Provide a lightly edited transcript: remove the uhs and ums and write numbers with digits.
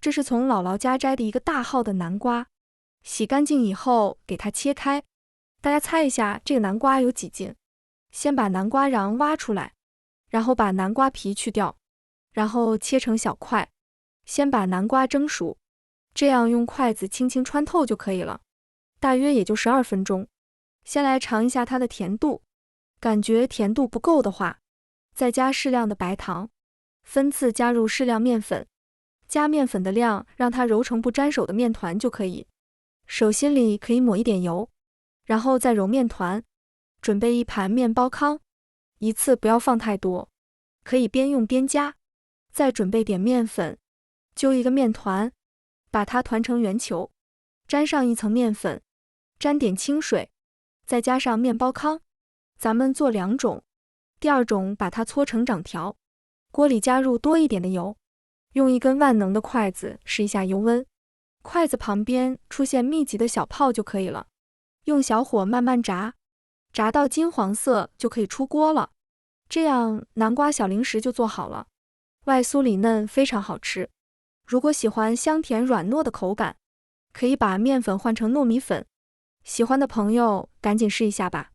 这是从姥姥家摘的一个大号的南瓜，洗干净以后给它切开。大家猜一下这个南瓜有几斤？先把南瓜瓤挖出来，然后把南瓜皮去掉，然后切成小块。先把南瓜蒸熟，这样用筷子轻轻穿透就可以了，大约也就12分钟。先来尝一下它的甜度，感觉甜度不够的话，再加适量的白糖，分次加入适量面粉，加面粉的量让它揉成不粘手的面团就可以。手心里可以抹一点油，然后再揉面团。准备一盘面包糠，一次不要放太多，可以边用边加。再准备点面粉，揪一个面团，把它团成圆球，沾上一层面粉，沾点清水，再加上面包糠。咱们做2种，第2种把它搓成长条，锅里加入多一点的油，用一根万能的筷子试一下油温，筷子旁边出现密集的小泡就可以了，用小火慢慢炸，炸到金黄色就可以出锅了。这样南瓜小零食就做好了，外酥里嫩，非常好吃。如果喜欢香甜软糯的口感，可以把面粉换成糯米粉，喜欢的朋友赶紧试一下吧。